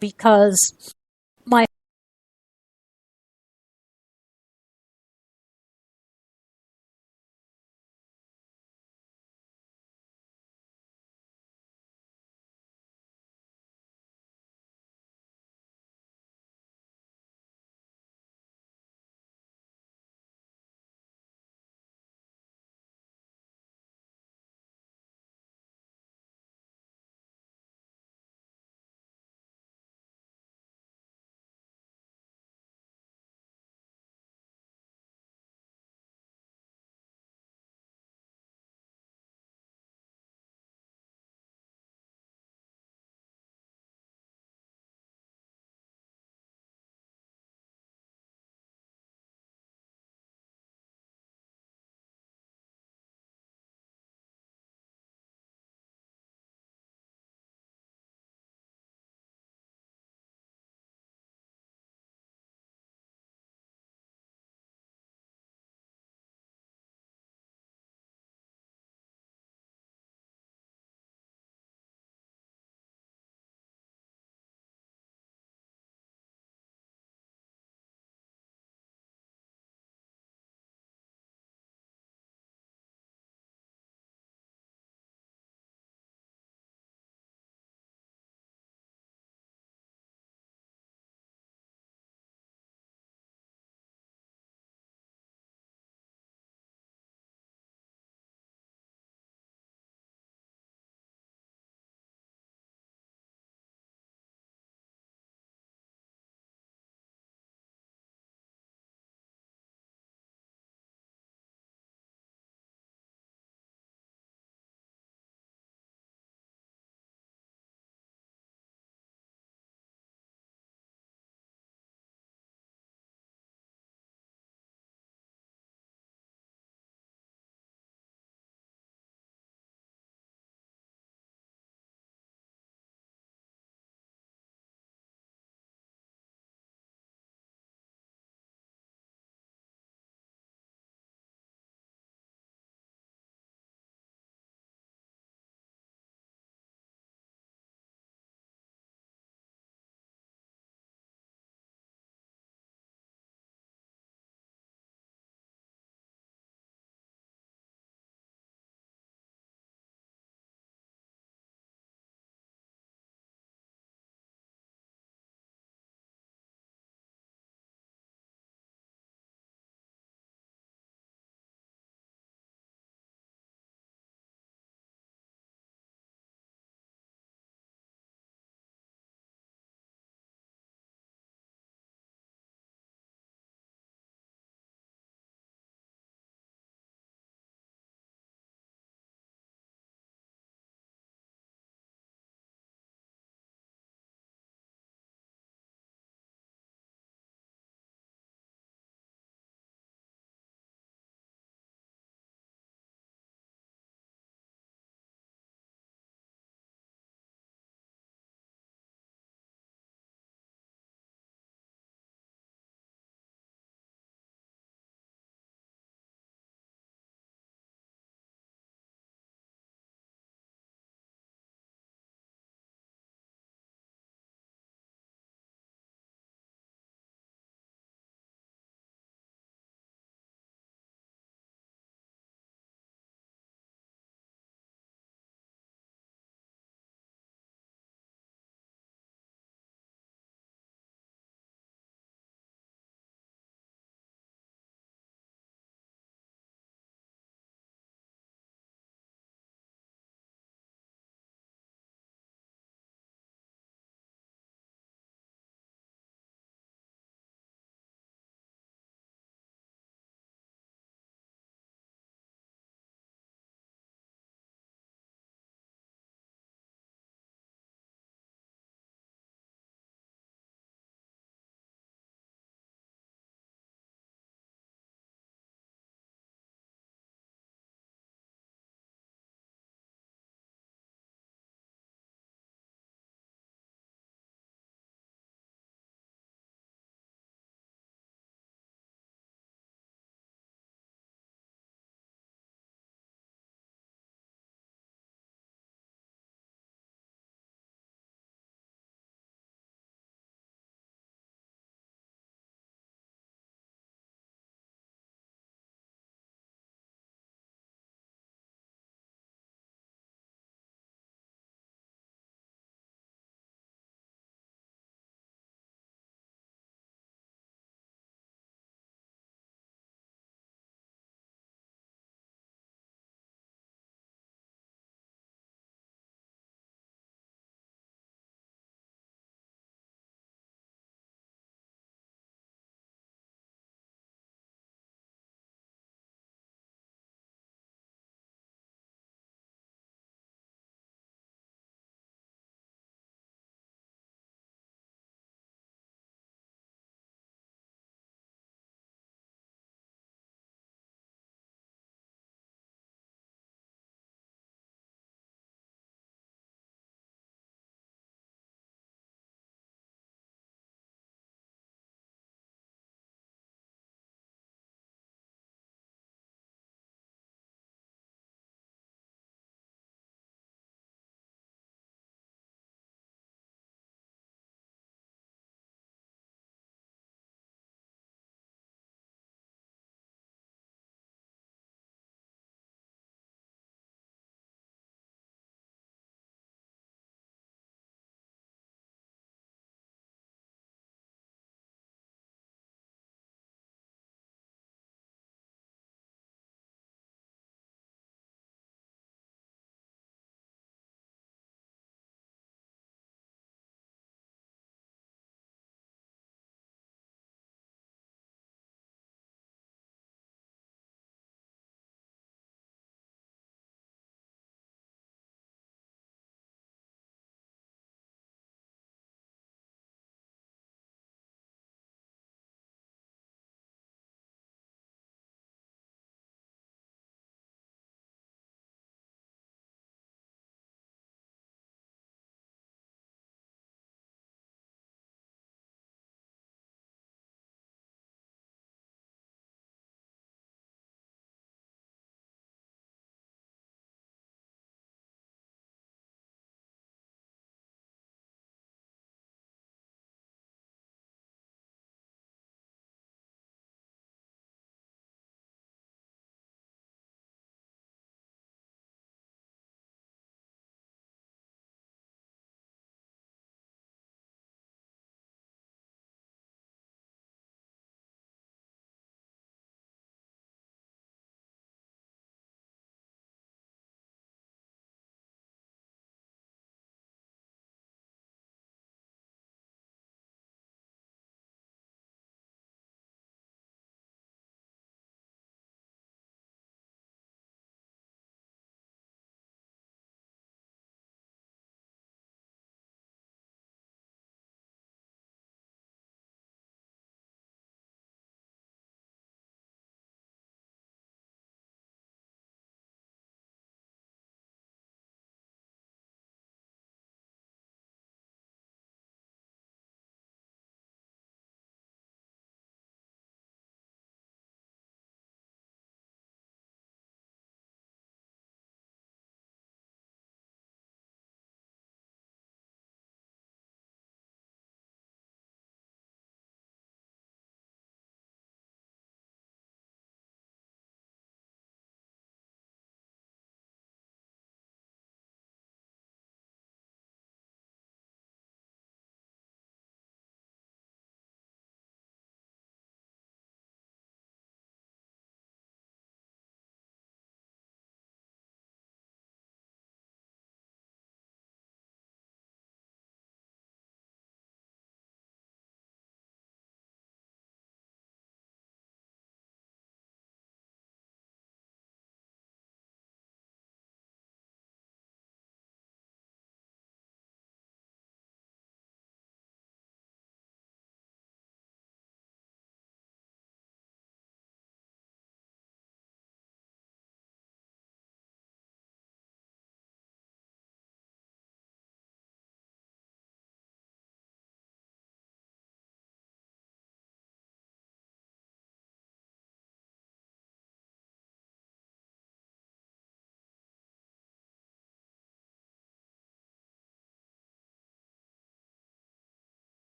because my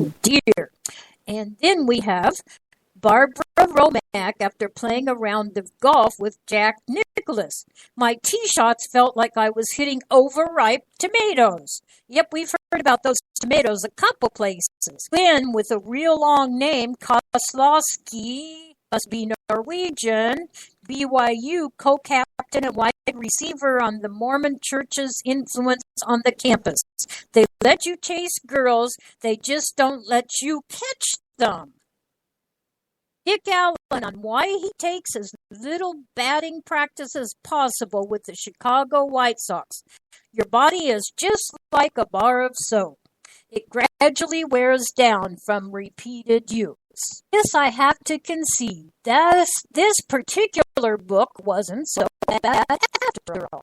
Oh dear. And then we have Barbara Romack after playing a round of golf with Jack Nicklaus. My tee shots felt like I was hitting overripe tomatoes. Yep, we've heard about those tomatoes a couple places. Then, with a real long name, Kozlowski must be Norwegian, BYU co-captain and wide receiver on the Mormon Church's influence on the campus. They let you chase girls, they just don't let you catch them. Dick Allen on why he takes as little batting practice as possible with the Chicago White Sox. Your body is just like a bar of soap. It gradually wears down from repeated use. This I have to concede. This particular book wasn't so bad after all.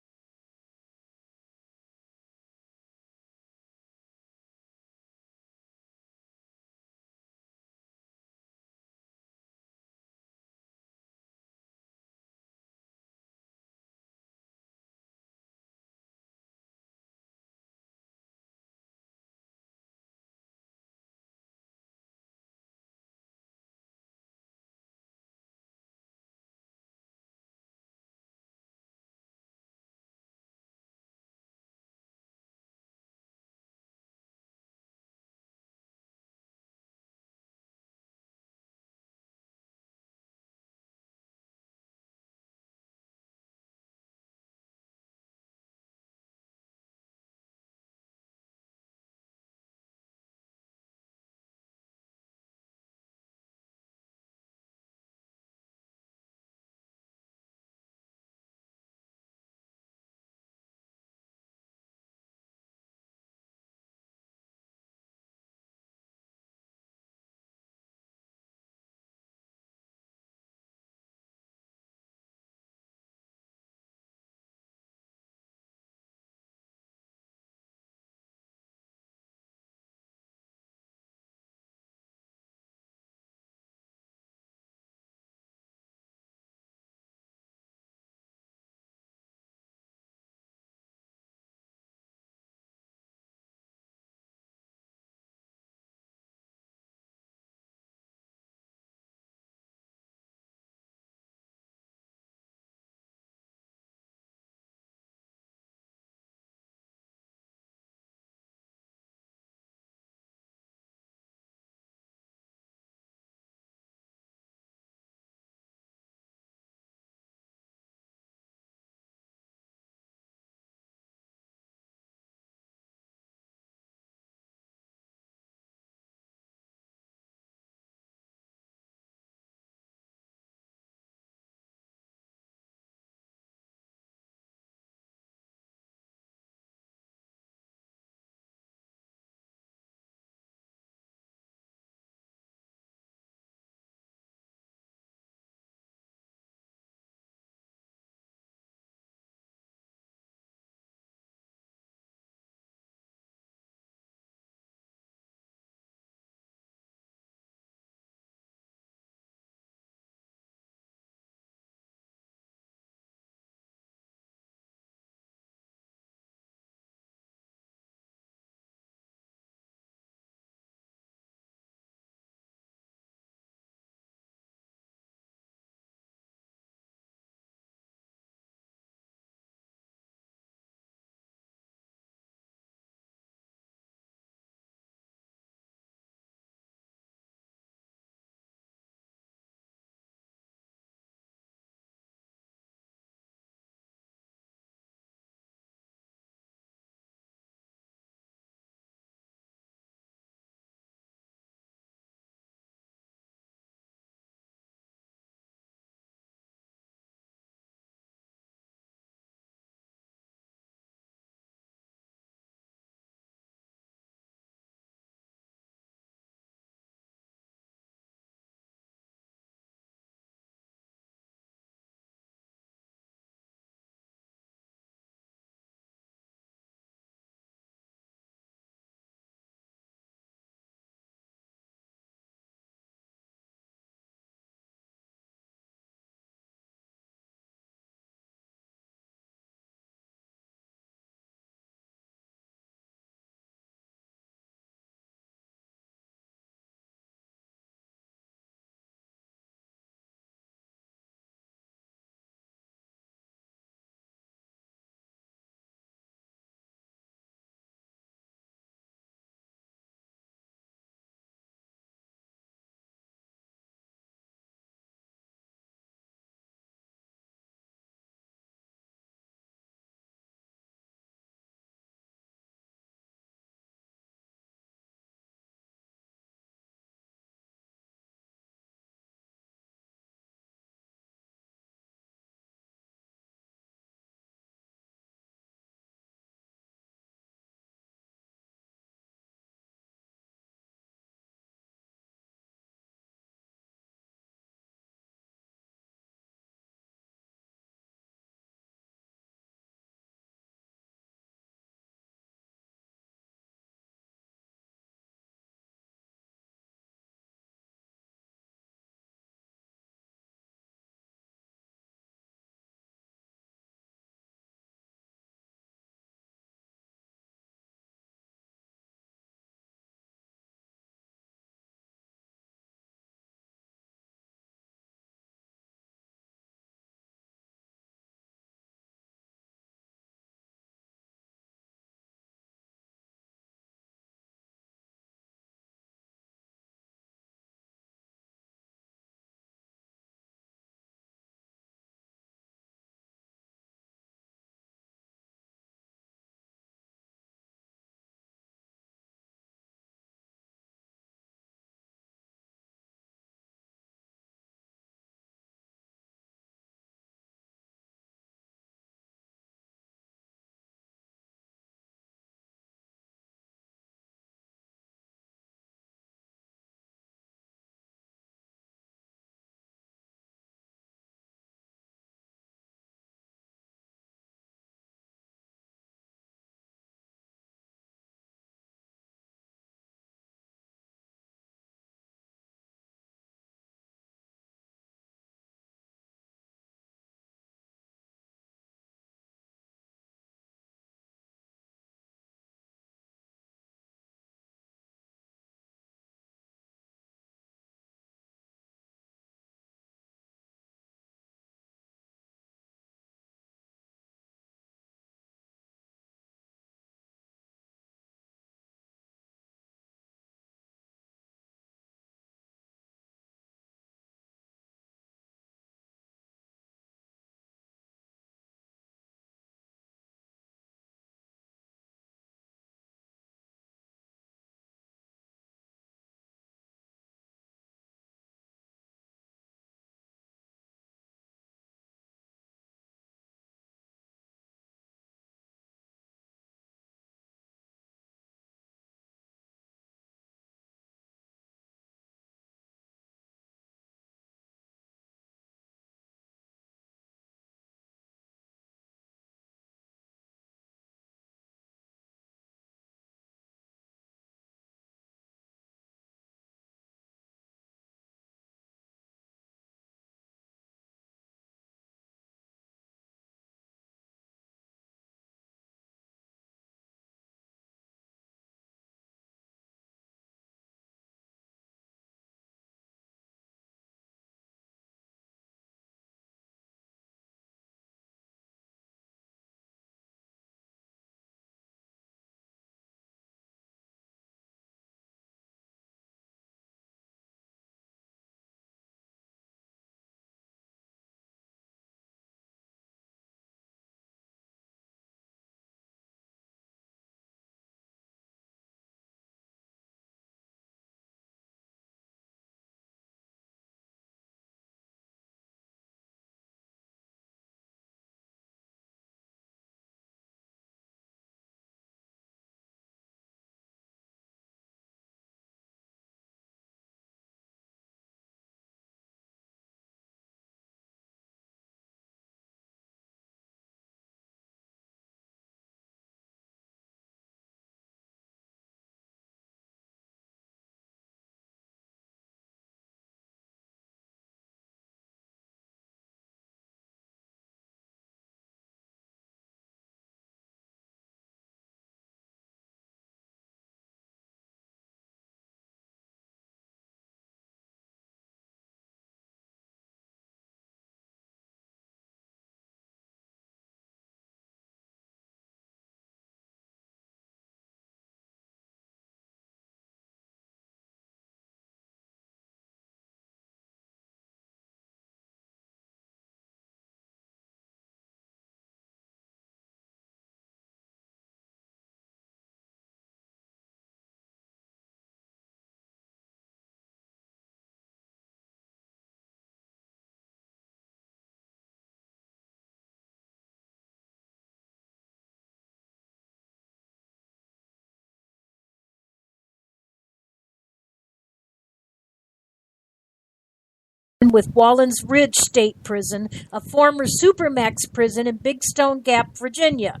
with Wallens Ridge State Prison, a former Supermax prison in Big Stone Gap, Virginia.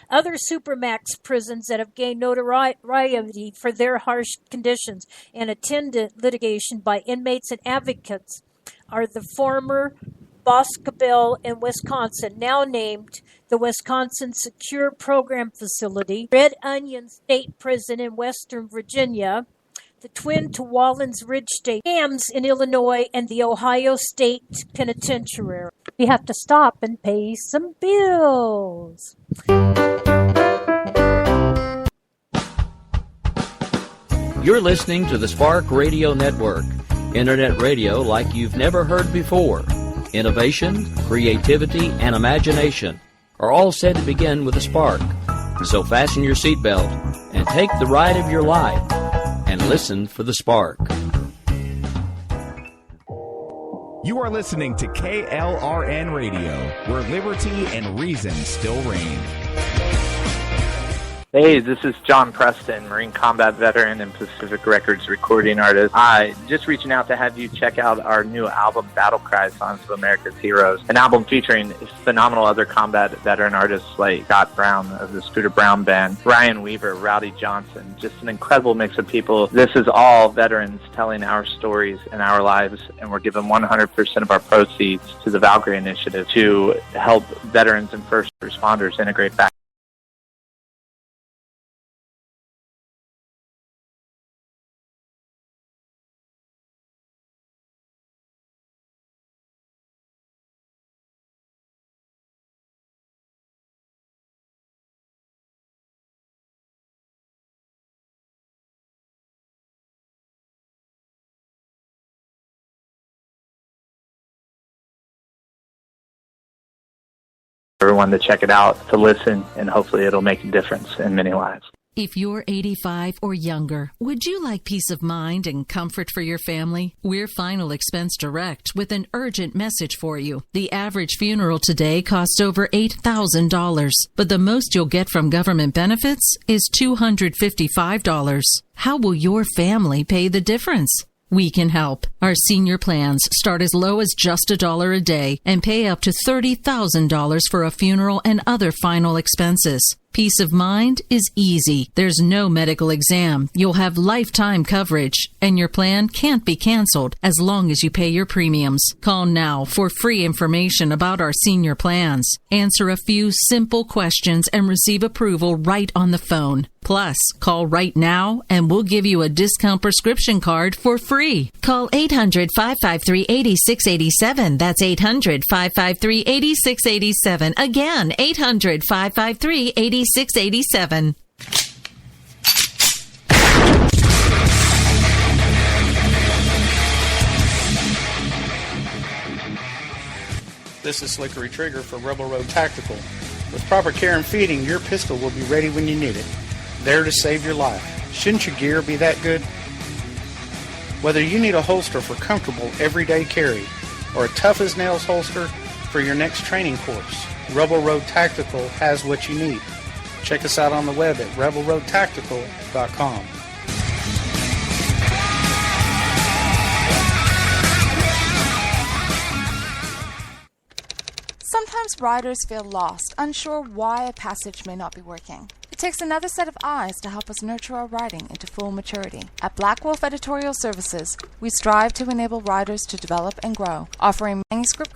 Other Supermax prisons that have gained notoriety for their harsh conditions and attendant litigation by inmates and advocates are the former Boscobel in Wisconsin, now named the Wisconsin Secure Program Facility, Red Onion State Prison in Western Virginia, the twin to Wallens Ridge State, Hams in Illinois, and the Ohio State Penitentiary. We have to stop and pay some bills. You're listening to the Spark Radio Network, internet radio like you've never heard before. Innovation, creativity, and imagination are all said to begin with a spark. So fasten your seatbelt and take the ride of your life and listen for the spark. You are listening to KLRN Radio, where liberty and reason still reign. Hey, this is John Preston, Marine Combat Veteran and Pacific Records recording artist. Just reaching out to have you check out our new album, Battle Cry, Songs of America's Heroes, an album featuring phenomenal other combat veteran artists like Scott Brown of the Scooter Brown Band, Ryan Weaver, Rowdy Johnson, just an incredible mix of people. This is all veterans telling our stories and our lives, and we're giving 100% of our proceeds to the Valkyrie Initiative to help veterans and first responders integrate back. Everyone to check it out, to listen, and hopefully it'll make a difference in many lives. If you're 85 or younger, would you like peace of mind and comfort for your family? We're Final Expense Direct with an urgent message for you. The average funeral today costs over $8,000, but the most you'll get from government benefits is $255. How will your family pay the difference? We can help. Our senior plans start as low as just $1 a day and pay up to $30,000 for a funeral and other final expenses. Peace of mind is easy. There's no medical exam. You'll have lifetime coverage, and your plan can't be canceled as long as you pay your premiums. Call now for free information about our senior plans. Answer a few simple questions and receive approval right on the phone. Plus, call right now and we'll give you a discount prescription card for free. Call 800-553-8687. That's 800-553-8687. Again, 800-553-8687. This is Slickery Trigger for Rebel Road Tactical. With proper care and feeding, your pistol will be ready when you need it. There to save your life. Shouldn't your gear be that good? Whether you need a holster for comfortable everyday carry or a tough-as-nails holster for your next training course, Rebel Road Tactical has what you need. Check us out on the web at rebelroadtactical.com. Sometimes riders feel lost, unsure why a passage may not be working. It takes another set of eyes to help us nurture our writing into full maturity. At Black Wolf Editorial Services, we strive to enable writers to develop and grow, offering manuscript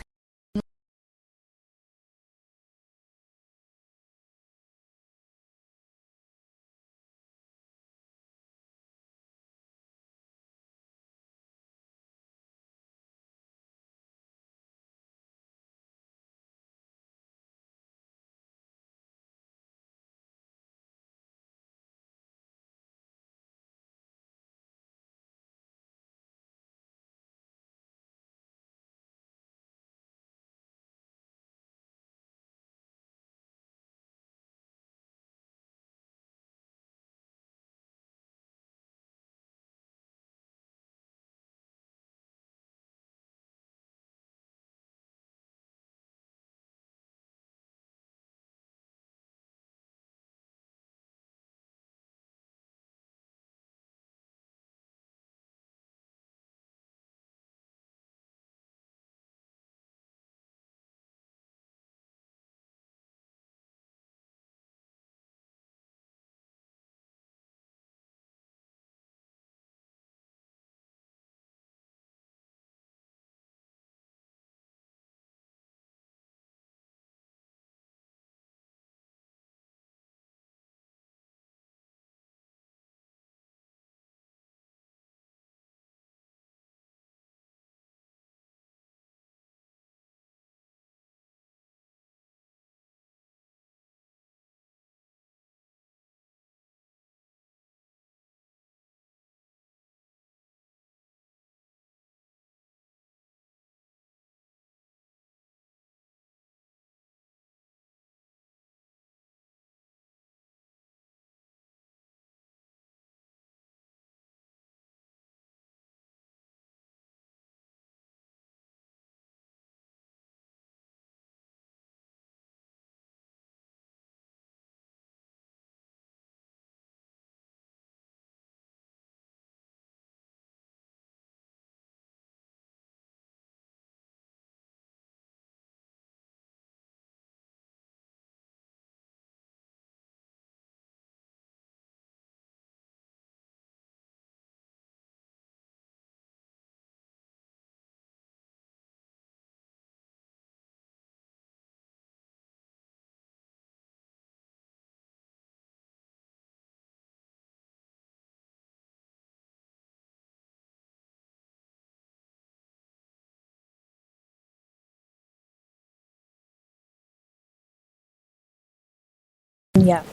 California.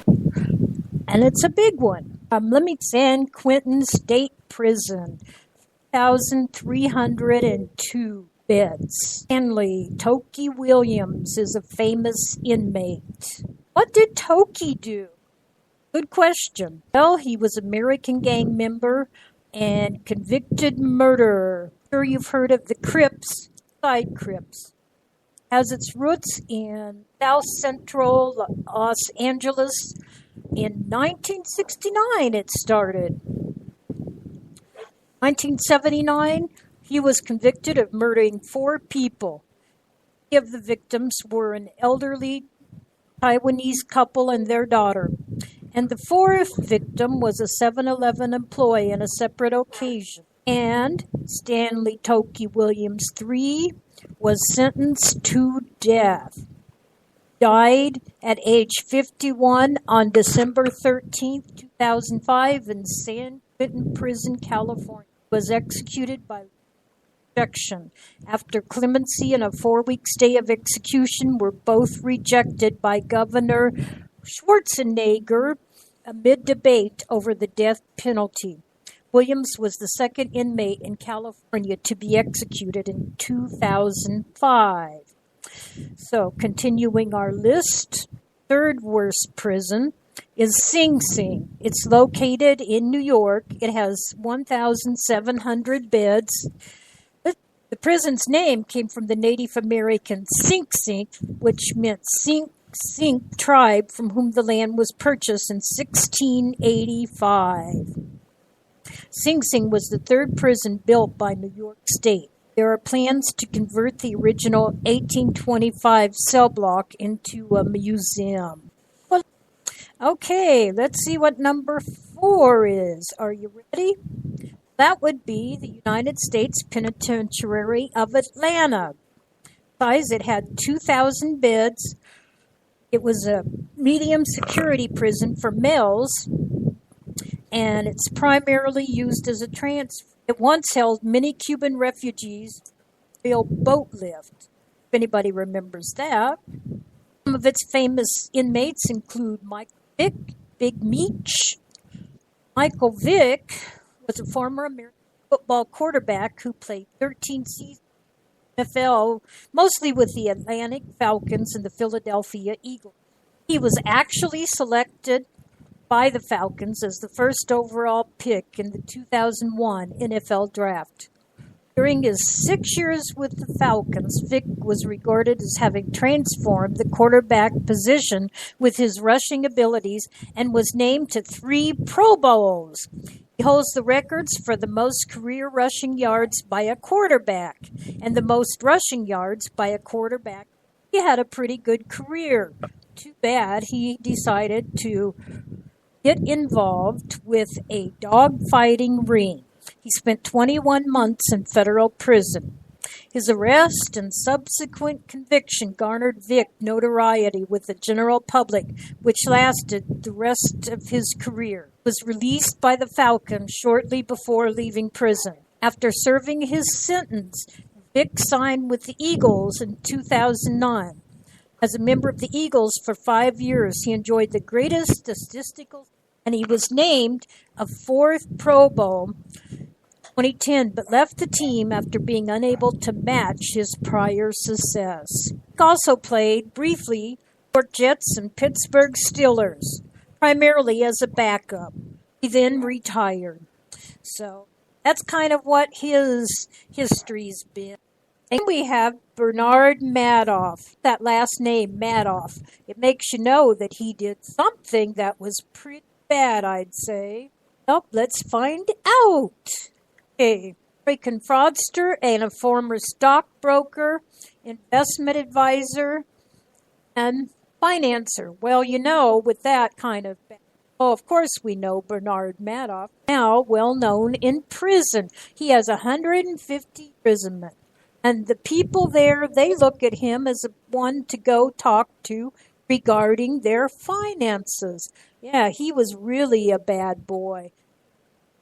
And it's a big one. Let me San Quentin State Prison, 1,302 beds. Stanley Toki Williams is a famous inmate. What did Toki do? Good question. Well, he was an American gang member and convicted murderer. I'm sure you've heard of the Crips, Side Crips. Has its roots in South Central Los Angeles. In 1969 it started. 1979, he was convicted of murdering 4 people. 3 of the victims were an elderly Taiwanese couple and their daughter. And the 4th victim was a 7-Eleven employee on a separate occasion. And Stanley Toki Williams III was sentenced to death. Died at age 51 on December 13, 2005 in San Quentin Prison, California. Was executed by rejection. After clemency and a 4-week stay of execution were both rejected by Governor Schwarzenegger amid debate over the death penalty. Williams was the second inmate in California to be executed in 2005. So, continuing our list, 3rd worst prison is Sing Sing. It's located in New York. It has 1,700 beds. The prison's name came from the Native American Sink Sink, which meant Sink tribe from whom the land was purchased in 1685. Sing Sing was the 3rd prison built by New York State. There are plans to convert the original 1825 cell block into a museum. Well, okay, let's see what number 4 is. Are you ready? That would be the United States Penitentiary of Atlanta. Size, it had 2,000 beds. It was a medium security prison for males, and it's primarily used as a transfer. It once held many Cuban refugees, real boat lift, if anybody remembers that. Some of its famous inmates include Michael Vick, Big Meech. Michael Vick was a former American football quarterback who played 13 seasons in the NFL, mostly with the Atlanta Falcons and the Philadelphia Eagles. He was actually selected by the Falcons as the first overall pick in the 2001 NFL Draft. During his 6 years with the Falcons, Vick was regarded as having transformed the quarterback position with his rushing abilities and was named to 3 Pro Bowls. He holds the records for the most career rushing yards by a quarterback and the most rushing yards by a quarterback. He had a pretty good career. Too bad he decided to get involved with a dog-fighting ring. He spent 21 months in federal prison. His arrest and subsequent conviction garnered Vick notoriety with the general public, which lasted the rest of his career. He was released by the Falcons shortly before leaving prison. After serving his sentence, Vick signed with the Eagles in 2009. As a member of the Eagles for 5 years, he enjoyed the greatest statistical, and he was named a 4th Pro Bowl 2010, but left the team after being unable to match his prior success. He also played briefly for Jets and Pittsburgh Steelers, primarily as a backup. He then retired. So that's kind of what his history's been. And we have Bernard Madoff. That last name, Madoff, it makes you know that he did something that was pretty bad, I'd say. Well, let's find out. Okay, American fraudster and a former stockbroker, investment advisor, and financer. Well, you know, with that kind of... Oh, of course we know Bernard Madoff, now well known in prison. He has 150 imprisonment. And the people there, they look at him as one to go talk to regarding their finances. Yeah, he was really a bad boy.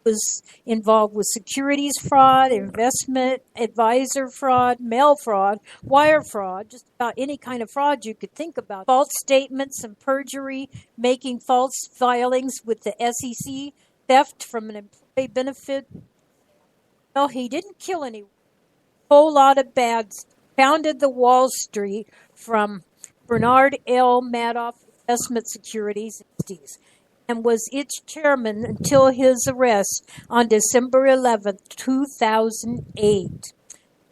He was involved with securities fraud, investment advisor fraud, mail fraud, wire fraud, just about any kind of fraud you could think about. False statements and perjury, making false filings with the SEC, theft from an employee benefit. Well, he didn't kill anyone. A whole lot of bad stuff. Founded the Wall Street from Bernard L. Madoff Investment Securities and was its chairman until his arrest on December 11, 2008. The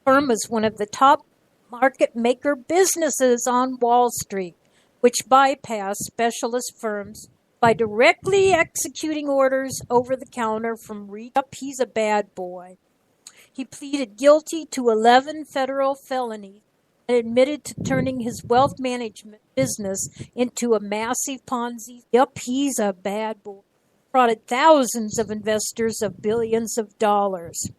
firm is one of the top market maker businesses on Wall Street, which bypass specialist firms by directly executing orders over the counter from He's a bad boy. He pleaded guilty to 11 federal felonies and admitted to turning his wealth management business into a massive Ponzi. He's a bad boy. Frauded thousands of investors of billions of dollars. He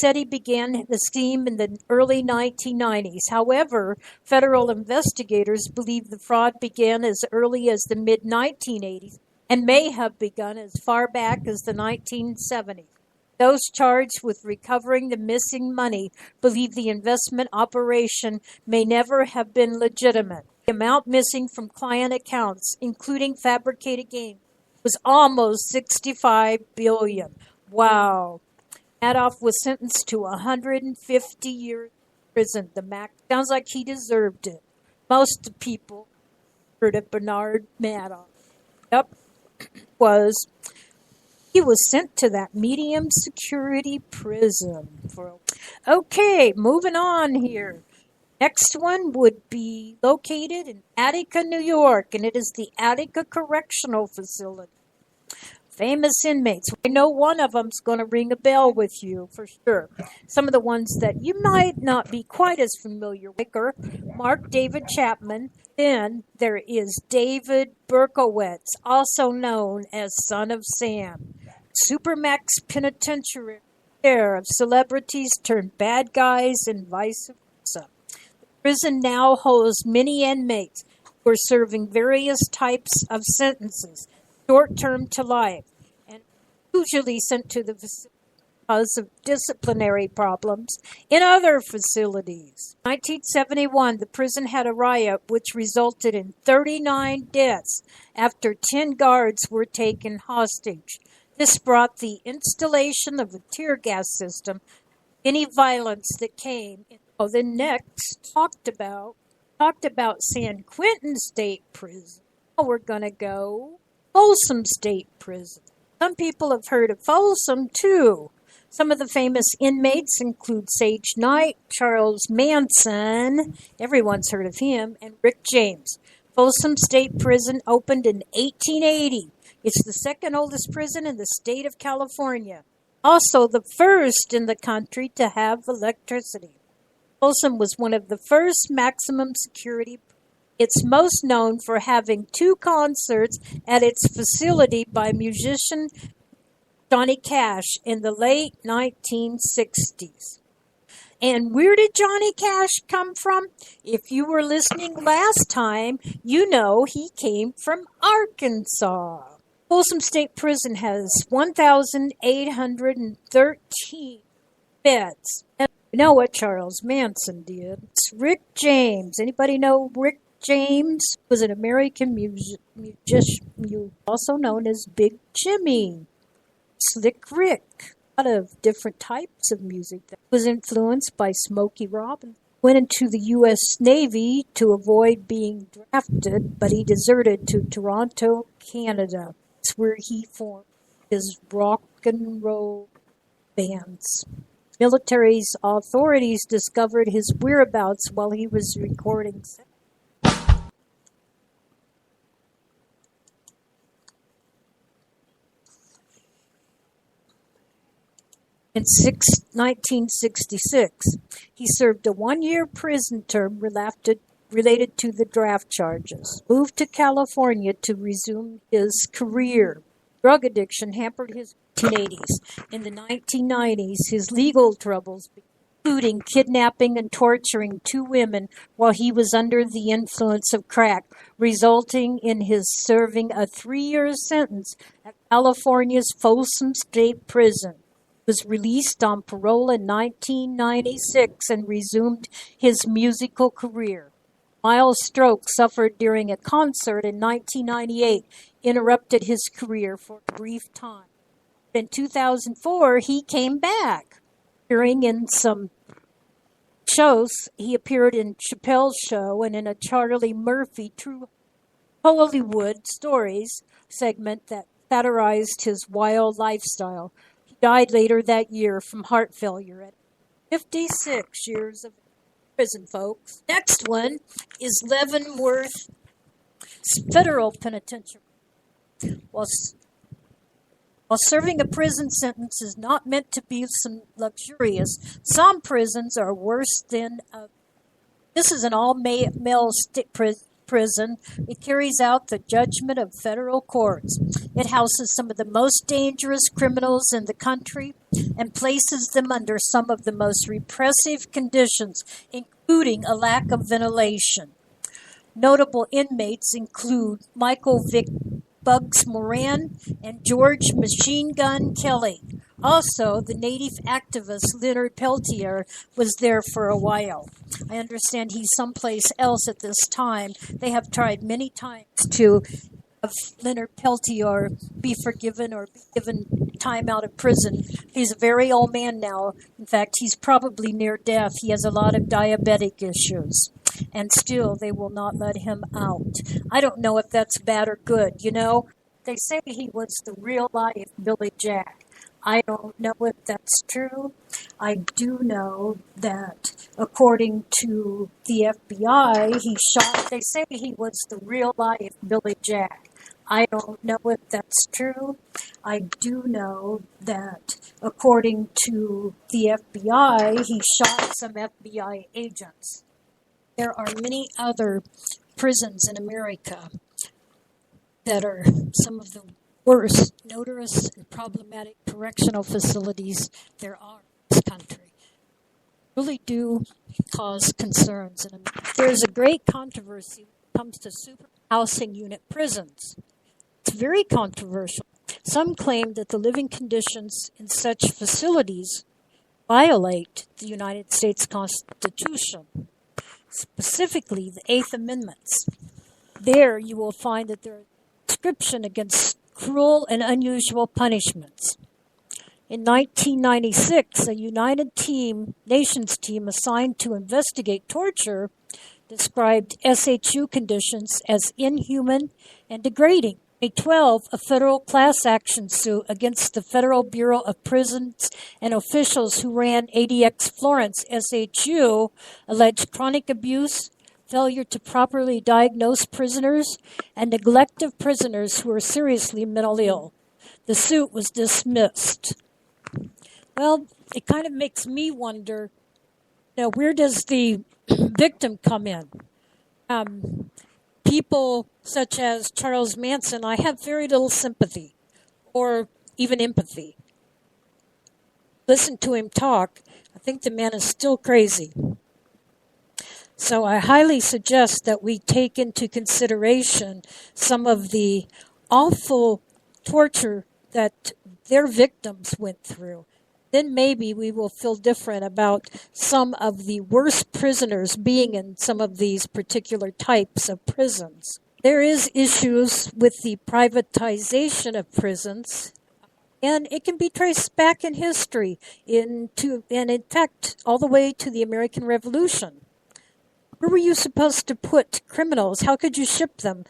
said he began the scheme in the early 1990s. However, federal investigators believe the fraud began as early as the mid-1980s and may have begun as far back as the 1970s. Those charged with recovering the missing money believe the investment operation may never have been legitimate. The amount missing from client accounts, including fabricated gains, was almost $65 billion. Wow. Madoff was sentenced to 150 years in prison. The max sounds like he deserved it. Most people heard of Bernard Madoff. He was sent to that medium security prison. Okay, moving on here. Next one would be located in Attica, New York, and it is the Attica Correctional Facility. Famous inmates. I know one of them's going to ring a bell with you for sure. Some of the ones that you might not be quite as familiar with are Mark David Chapman. Then there is David Berkowitz, also known as Son of Sam. Supermax Penitentiary care of celebrities turned bad guys and vice versa. The prison now holds many inmates who are serving various types of sentences, short-term to life, and usually sent to the facility because of disciplinary problems in other facilities. In 1971, the prison had a riot which resulted in 39 deaths after 10 guards were taken hostage. This brought the installation of a tear gas system, any violence that came. Then next, talked about San Quentin State Prison. Now we're going to go Folsom State Prison. Some people have heard of Folsom, too. Some of the famous inmates include Sage Knight, Charles Manson, everyone's heard of him, and Rick James. Folsom State Prison opened in 1880. It's the second oldest prison in the state of California. Also the first in the country to have electricity. Folsom was one of the first maximum security. It's most known for having 2 concerts at its facility by musician Johnny Cash in the late 1960s. And where did Johnny Cash come from? If you were listening last time, you know he came from Arkansas. Folsom State Prison has 1,813 beds. And you know what Charles Manson did? It's Rick James. Anybody know Rick James? Was an American musician, also known as Big Jimmy. Slick Rick. A lot of different types of music that was influenced by Smokey Robinson. Went into the U.S. Navy to avoid being drafted, but he deserted to Toronto, Canada. That's where he formed his rock and roll bands. Military's authorities discovered his whereabouts while he was recording. In 1966, he served a 1-year prison term related to the draft charges. Moved to California to resume his career. Drug addiction hampered his 1980s. In the 1990s, his legal troubles, including kidnapping and torturing 2 women while he was under the influence of crack, resulting in his serving a 3-year sentence at California's Folsom State Prison. He was released on parole in 1996 and resumed his musical career. Mild stroke suffered during a concert in 1998 interrupted his career for a brief time. In 2004, he came back, appearing in some shows. He appeared in Chappelle's Show and in a Charlie Murphy True Hollywood Stories segment that satirized his wild lifestyle. He died later that year from heart failure at 56 years of prison, folks. Next one is Leavenworth Federal Penitentiary. While serving a prison sentence is not meant to be some luxurious, some prisons are worse than this is an all-male prison. It carries out the judgment of federal courts. It houses some of the most dangerous criminals in the country and places them under some of the most repressive conditions, including a lack of ventilation. Notable inmates include Michael Vick Bugs Moran and George Machine Gun Kelly. Also, the native activist Leonard Peltier was there for a while. I understand he's someplace else at this time. They have tried many times to have Leonard Peltier be forgiven or be given time out of prison. He's a very old man now. In fact, he's probably near death. He has a lot of diabetic issues. And still, they will not let him out. I don't know if that's bad or good. You know, they say he was the real life Billy Jack. I don't know if that's true. I do know that according to the FBI, they say he was the real life Billy Jack. I don't know if that's true. I do know that according to the FBI, he shot some FBI agents. There are many other prisons in America that are some of the worst, notorious, and problematic correctional facilities there are in this country. Really do cause concerns. And there's a great controversy when it comes to super housing unit prisons. It's very controversial. Some claim that the living conditions in such facilities violate the United States Constitution, specifically the Eighth Amendments. There you will find that there is a description against cruel and unusual punishments. In 1996, a United Nations team assigned to investigate torture described SHU conditions as inhuman and degrading. In 2012, a federal class action suit against the Federal Bureau of Prisons and officials who ran ADX Florence SHU alleged chronic abuse, failure to properly diagnose prisoners, and neglect of prisoners who were seriously mentally ill. The suit was dismissed. Well, it kind of makes me wonder, where does the victim come in? People such as Charles Manson, I have very little sympathy or even empathy. Listen to him talk. I think the man is still crazy. So I highly suggest that we take into consideration some of the awful torture that their victims went through. Then maybe we will feel different about some of the worst prisoners being in some of these particular types of prisons. There is issues with the privatization of prisons, and it can be traced back in history and in fact all the way to the American Revolution. Where were you supposed to put criminals? How could you ship them?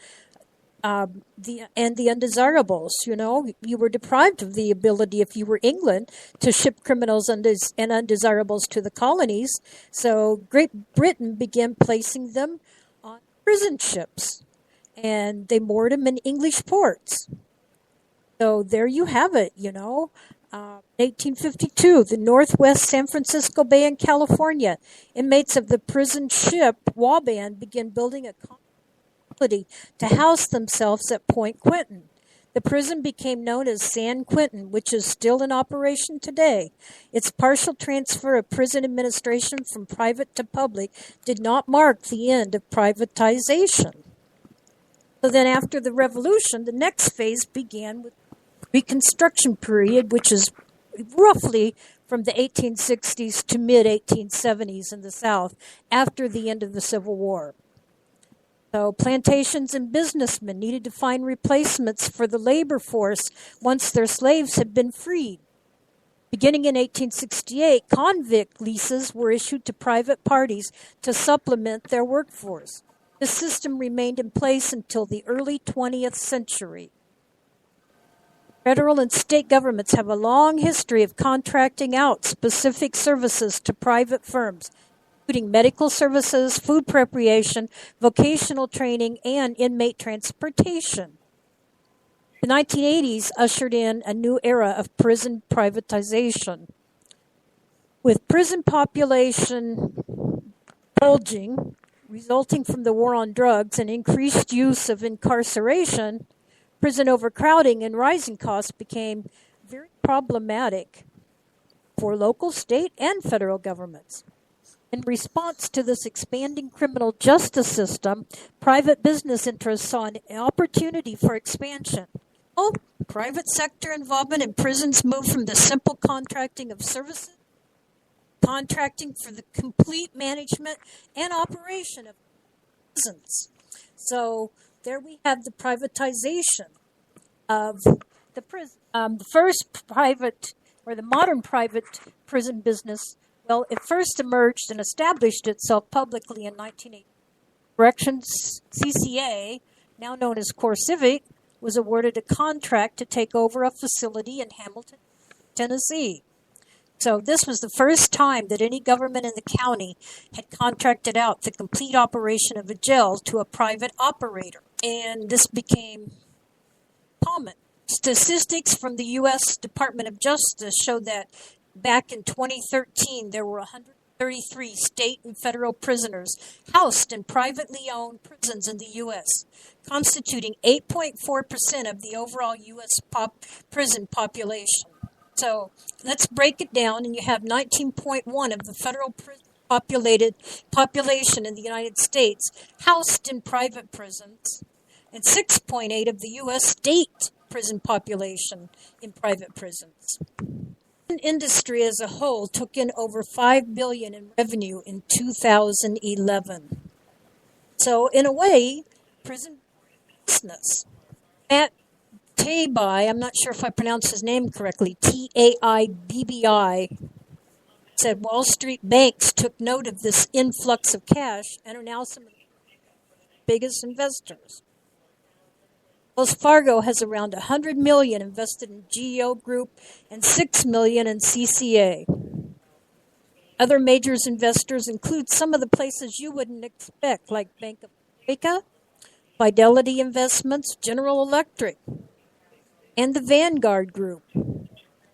The undesirables, you were deprived of the ability, if you were England, to ship criminals and undesirables to the colonies. So Great Britain began placing them on prison ships, and they moored them in English ports. So there you have it, 1852, the Northwest San Francisco Bay in California. Inmates of the prison ship Waban began building a to house themselves at Point Quentin. The prison became known as San Quentin, which is still in operation today. Its partial transfer of prison administration from private to public did not mark the end of privatization. So then after the revolution, the next phase began with Reconstruction period, which is roughly from the 1860s to mid-1870s in the South, after the end of the Civil War. So plantations and businessmen needed to find replacements for the labor force once their slaves had been freed. Beginning in 1868, convict leases were issued to private parties to supplement their workforce. This system remained in place until the early 20th century. Federal and state governments have a long history of contracting out specific services to private firms, including medical services, food preparation, vocational training, and inmate transportation. The 1980s ushered in a new era of prison privatization. With prison population bulging, resulting from the war on drugs and increased use of incarceration, prison overcrowding and rising costs became very problematic for local, state, and federal governments. In response to this expanding criminal justice system, private business interests saw an opportunity for expansion. Private sector involvement in prisons moved from the simple contracting of services, contracting for the complete management and operation of prisons. So there we have the privatization of the prison. The first private, or the modern private prison business, well, it first emerged and established itself publicly in 1980. Corrections CCA, now known as CoreCivic, was awarded a contract to take over a facility in Hamilton, Tennessee. So this was the first time that any government in the county had contracted out the complete operation of a jail to a private operator. And this became common. Statistics from the U.S. Department of Justice show that back in 2013, there were 133 state and federal prisoners housed in privately owned prisons in the U.S., constituting 8.4% of the overall U.S. prison population. So let's break it down, and you have 19.1 of the federal populated population in the United States housed in private prisons, and 6.8 of the U.S. state prison population in private prisons. The industry as a whole took in over $5 billion in revenue in 2011. So in a way, prison business. Matt Taibbi, I'm not sure if I pronounced his name correctly, Taibbi, said Wall Street banks took note of this influx of cash and are now some of the biggest investors. Wells Fargo has around $100 million invested in GEO Group and $6 million in CCA. Other major investors include some of the places you wouldn't expect, like Bank of America, Fidelity Investments, General Electric, and the Vanguard Group.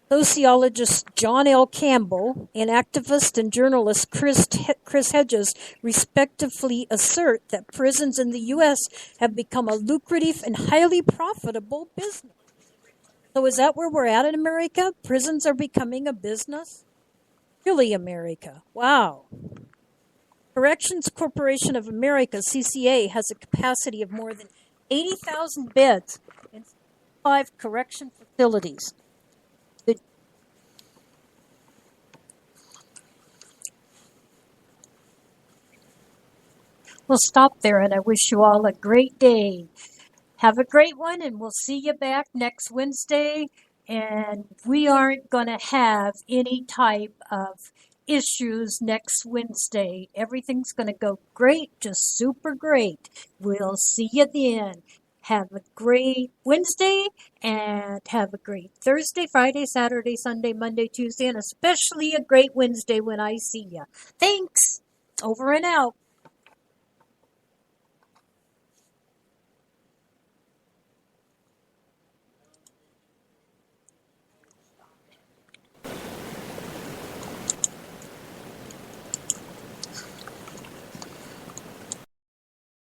Sociologist John L. Campbell and activist and journalist Chris Hedges respectively assert that prisons in the U.S. have become a lucrative and highly profitable business. So is that where we're at in America? Prisons are becoming a business? Really, America. Wow. Corrections Corporation of America, CCA, has a capacity of more than 80,000 beds in 5 correction facilities. We'll stop there, and I wish you all a great day. Have a great one, and we'll see you back next Wednesday. And we aren't going to have any type of issues next Wednesday. Everything's going to go great, just super great. We'll see you then. Have a great Wednesday, and have a great Thursday, Friday, Saturday, Sunday, Monday, Tuesday, and especially a great Wednesday when I see you. Thanks. Over and out.